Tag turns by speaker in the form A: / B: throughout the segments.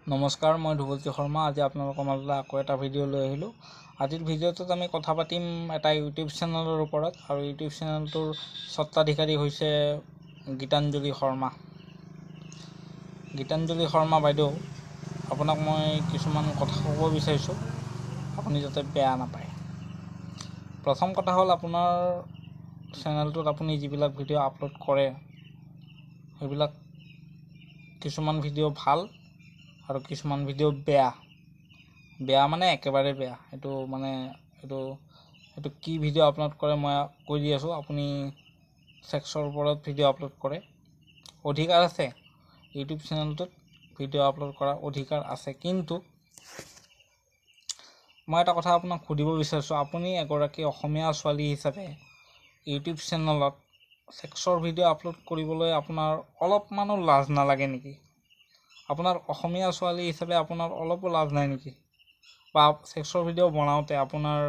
A: নমস্কাৰ, মই ধ্ৰুৱজ্যোতি শৰ্মা। আজি আপোনালোকৰ মাজলৈ আকৌ এটা ভিডিঅ' লৈ আহিলোঁ। আজিৰ ভিডিঅ'টোত আমি কথা পাতিম এটা ইউটিউব চেনেলৰ ওপৰত, আৰু ইউটিউব চেনেলটোৰ স্বত্বাধিকাৰী হৈছে গীতাঞ্জলি শৰ্মা। গীতাঞ্জলি শৰ্মা বাইদেউ, আপোনাক মই কিছুমান কথা ক'ব বিচাৰিছোঁ, আপুনি যাতে বেয়া নাপায়। প্ৰথম কথা হ'ল, আপোনাৰ চেনেলটোত আপুনি যিবিলাক ভিডিঅ' আপলোড কৰে, সেইবিলাক কিছুমান ভিডিঅ' ভাল আৰু কিছুমান ভিডিঅ' বেয়া মানে একেবাৰে বেয়া। এইটো কি ভিডিঅ' আপলোড কৰে মই কৈ দি আছোঁ। আপুনি ছেক্সৰ ওপৰত ভিডিঅ' আপলোড কৰে, অধিকাৰ আছে। ইউটিউব চেনেলটোত ভিডিঅ' আপলোড কৰাৰ অধিকাৰ আছে, কিন্তু মই এটা কথা আপোনাক সুধিব বিচাৰিছোঁ, আপুনি এগৰাকী অসমীয়া ছোৱালী হিচাপে ইউটিউব চেনেলত ছেক্সৰ ভিডিঅ' আপলোড কৰিবলৈ আপোনাৰ অলপমানো লাজ নালাগে নেকি? আপোনাৰ অসমীয়া ছোৱালী হিচাপে আপোনাৰ অলপো লাজ নাই নেকি? বা ছেক্সৰ ভিডিঅ' বনাওঁতে আপোনাৰ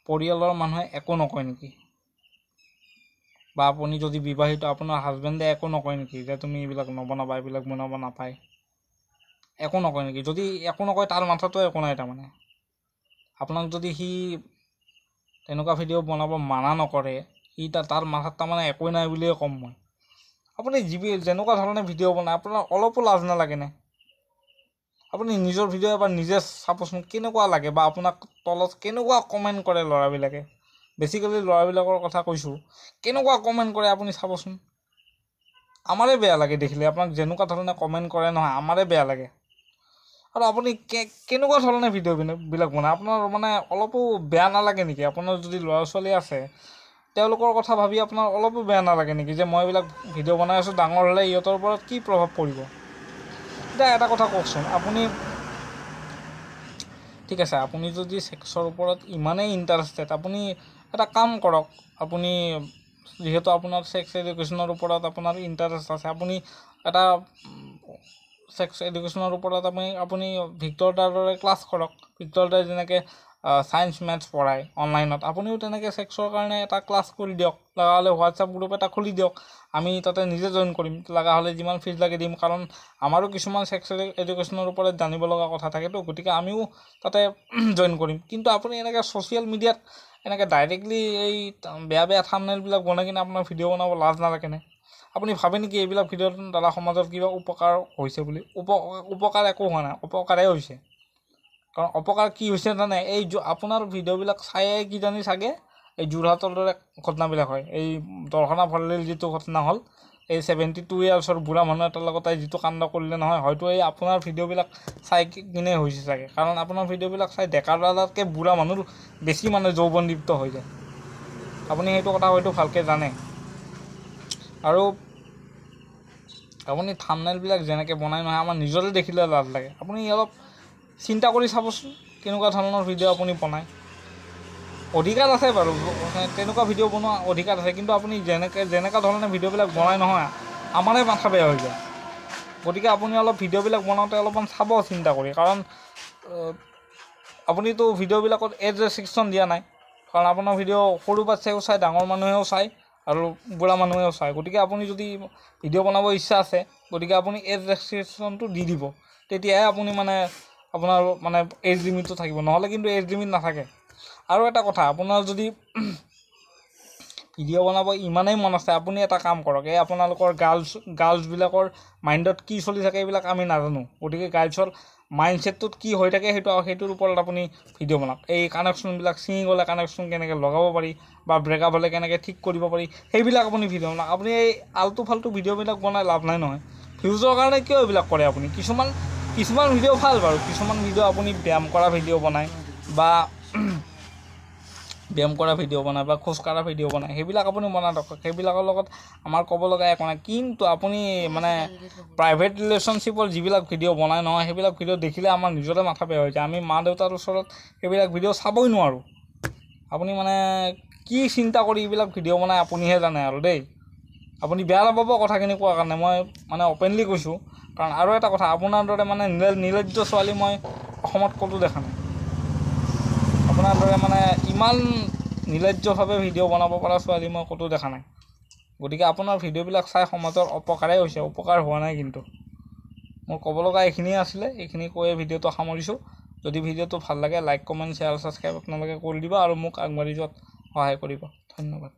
A: পৰিয়ালৰ মানুহে একো নকয় নেকি? বা আপুনি যদি বিবাহিত, আপোনাৰ হাজবেণ্ডে একো নকয় নেকি যে তুমি এইবিলাক নবনাবা, এইবিলাক বনাব নাপায়? একো নকয় নেকি? যদি একো নকয়, তাৰ মাথাতো একো নাই। তাৰমানে আপোনাক যদি সি তেনেকুৱা ভিডিঅ' বনাব মানা নকৰে, সি তাৰ মাথাত তাৰমানে একোৱে নাই বুলিয়ে ক'ম মই। আপুনি যেনেকুৱা ধৰণে ভিডিঅ' বনায়, আপোনাৰ অলপো লাজ নালাগেনে? আপুনি নিজৰ ভিডিঅ' এবাৰ নিজে চাবচোন, কেনেকুৱা লাগে, বা আপোনাক তলত কেনেকুৱা কমেণ্ট কৰে ল'ৰাবিলাকে। বেছিকেলি ল'ৰাবিলাকৰ কথা কৈছোঁ, কেনেকুৱা কমেণ্ট কৰে আপুনি চাবচোন। আমাৰে বেয়া লাগে দেখিলে, আপোনাক যেনেকুৱা ধৰণে কমেণ্ট কৰে নহয়, আমাৰে বেয়া লাগে। আৰু আপুনি কেনেকুৱা ধৰণে ভিডিঅ'বিলাক বনায়, আপোনাৰ মানে অলপো বেয়া নালাগে নেকি? আপোনাৰ যদি ল'ৰা ছোৱালী আছে, তেওঁলোকৰ কথা ভাবি আপোনাৰ অলপো বেয়া নালাগে নেকি যে মই এইবিলাক ভিডিঅ' বনাই আছোঁ, ডাঙৰ হ'লে ইহঁতৰ ওপৰত কি প্ৰভাৱ পৰিব? এতিয়া এটা কথা কওকচোন, আপুনি ঠিক আছে, আপুনি যদি ছেক্সৰ ওপৰত ইমানেই ইণ্টাৰেষ্টেড, আপুনি এটা কাম কৰক। আপুনি যিহেতু আপোনাৰ ছেক্স এডুকেশ্যনৰ ওপৰত আপোনাৰ ইণ্টাৰেষ্ট আছে, আপুনি এটা ছেক্স এডুকেশ্যনৰ ওপৰত আপুনি ভিক্টৰ দাৰ দৰে ক্লাছ কৰক। ভিক্টৰ দাই যেনেকৈ ছায়েন্স মেথছ পঢ়ায় অনলাইনত, আপুনিও তেনেকৈ ছেক্সৰ কাৰণে এটা ক্লাছ কৰি দিয়ক। লগা হ'লে হোৱাটছআপ গ্ৰুপ এটা খুলি দিয়ক, আমি তাতে নিজে জইন কৰিম। লগা হ'লে যিমান ফিজ লাগে দিম, কাৰণ আমাৰো কিছুমান ছেক্স এডুকেশ্যনৰ ওপৰত জানিব লগা কথা থাকেতো, গতিকে আমিও তাতে জইন কৰিম। কিন্তু আপুনি এনেকৈ ছ'চিয়েল মিডিয়াত এনেকৈ ডাইৰেক্টলি এই বেয়া থাম্বনেইলবিলাক বনাই কিনে আপোনাৰ ভিডিঅ' বনাব লাজ নালাগেনে? আপুনি ভাবে নেকি এইবিলাক ভিডিঅ'ৰ দ্বাৰা সমাজত কিবা উপকাৰ হৈছে বুলি? উপকাৰ একো হোৱা নাই, অপকাৰহে হৈছে। কাৰণ অপকাৰ কি হৈছে জানে? এই আপোনাৰ ভিডিঅ'বিলাক চায়ে কিজানি চাগে এই যোৰহাটৰ দৰে ঘটনাবিলাক হয়। এই দৰ্শনা ভৰালিৰ যিটো ঘটনা হ'ল, এই 72 ইয়াৰ্ছৰ বুঢ়া মানুহ এটাৰ লগত যিটো কাণ্ড কৰিলে নহয়, হয়তো এই আপোনাৰ ভিডিঅ'বিলাক চাই কিনে হৈছে চাগে। কাৰণ আপোনাৰ ভিডিঅ'বিলাক চাই ডেকা ল'ৰাতকৈ বুঢ়া মানুহৰ বেছি মানে যৌৱনদীপ্ত হৈ যায়। আপুনি সেইটো কথা হয়তো ভালকৈ জানে। আৰু আপুনি থাম্বনেইলবিলাক যেনেকৈ বনাই নহয়, আমাৰ নিজৰে দেখিলে লাজ লাগে। আপুনি অলপ চিন্তা কৰি চাবচোন, কেনেকুৱা ধৰণৰ ভিডিঅ' আপুনি বনায়। অধিকাৰ আছে বাৰু, তেনেকুৱা ভিডিঅ' বনোৱা অধিকাৰ আছে, কিন্তু আপুনি যেনেকুৱা ধৰণে ভিডিঅ'বিলাক বনাই নহয়, আমাৰে মাথা বেয়া হৈ যায়। গতিকে আপুনি অলপ ভিডিঅ'বিলাক বনাওঁতে অলপমান চাব চিন্তা কৰি। কাৰণ আপুনিতো ভিডিঅ'বিলাকত এজ ৰেষ্ট্ৰিকশ্যন দিয়া নাই, কাৰণ আপোনাৰ ভিডিঅ' সৰু বাচ্ছাইও চায়, ডাঙৰ মানুহেও চায়, আৰু বুঢ়া মানুহেও চায়। গতিকে আপুনি যদি ভিডিঅ' বনাব ইচ্ছা আছে, গতিকে আপুনি এজ ৰেষ্ট্ৰিকশ্যনটো দি দিব, তেতিয়াহে আপুনি আপোনাৰ এজ লিমিটটো থাকিব, নহ'লে কিন্তু এজ লিমিট নাথাকে। আৰু এটা কথা, আপোনাৰ যদি ভিডিঅ' বনাব ইমানেই মন আছে, আপুনি এটা কাম কৰক। এই আপোনালোকৰ গাৰ্লছবিলাকৰ মাইণ্ডত কি চলি থাকে এইবিলাক আমি নাজানো, গতিকে গাৰ্লছৰ মাইণ্ডছেটটোত কি হৈ থাকে সেইটোৰ ওপৰত আপুনি ভিডিঅ' বনাওক। এই কানেকশ্যনবিলাক ছিঙি গ'লে কানেকশ্যন কেনেকৈ লগাব পাৰি, বা ব্ৰেকআপ হ'লে কেনেকৈ ঠিক কৰিব পাৰি, সেইবিলাক আপুনি ভিডিঅ' বনাওক। আপুনি এই আল্টু ফাল্টু ভিডিঅ'বিলাক বনাই লাভ নাই নহয়। ভিউজৰ কাৰণে কিয় এইবিলাক কৰে আপুনি? কিছুমান ভিডিঅ' ভাল বাৰু, কিছুমান ভিডিঅ' আপুনি ব্যায়াম কৰা ভিডিঅ' বনায়, বা খোজকঢ়া ভিডিঅ' বনায়, সেইবিলাক আপুনি বনাই থাকক। সেইবিলাকৰ লগত আমাৰ ক'ব লগা একো নাই। কিন্তু আপুনি প্ৰাইভেট ৰিলেশ্যনশ্বিপৰ যিবিলাক ভিডিঅ' বনায় নহয়, সেইবিলাক ভিডিঅ' দেখিলে আমাৰ নিজৰে মাথা বেয়া হৈ যায়। আমি মা দেউতাৰ ওচৰত সেইবিলাক ভিডিঅ' চাবই নোৱাৰোঁ। আপুনি কি চিন্তা কৰি এইবিলাক ভিডিঅ' বনায় আপুনিহে জানে আৰু দেই। আপুনি বেয়া নাপাব কথাখিনি কোৱাৰ কাৰণে, মই অপেনলি কৈছোঁ। কাৰণ আৰু এটা কথা, আপোনাৰ দৰে নিৰ্লজ্জ ছোৱালী মই অসমত ক'তো দেখা নাই। আপোনাৰ দৰে ইমান নিৰ্লজ্জভাৱে ভিডিঅ' বনাব পৰা ছোৱালী মই ক'তো দেখা নাই। গতিকে আপোনাৰ ভিডিঅ'বিলাক চাই সমাজৰ অপকাৰেই হৈছে, উপকাৰ হোৱা নাই কিন্তু। মোৰ ক'ব লগা এইখিনিয়ে আছিলে। এইখিনি কৈয়ে ভিডিঅ'টো সামৰিছোঁ। যদি ভিডিঅ'টো ভাল লাগে লাইক কমেণ্ট শ্বেয়াৰ ছাবস্ক্ৰাইব আপোনালোকে কৰি দিব আৰু মোক আগবাঢ়ি যোৱাত সহায় কৰিব। ধন্যবাদ।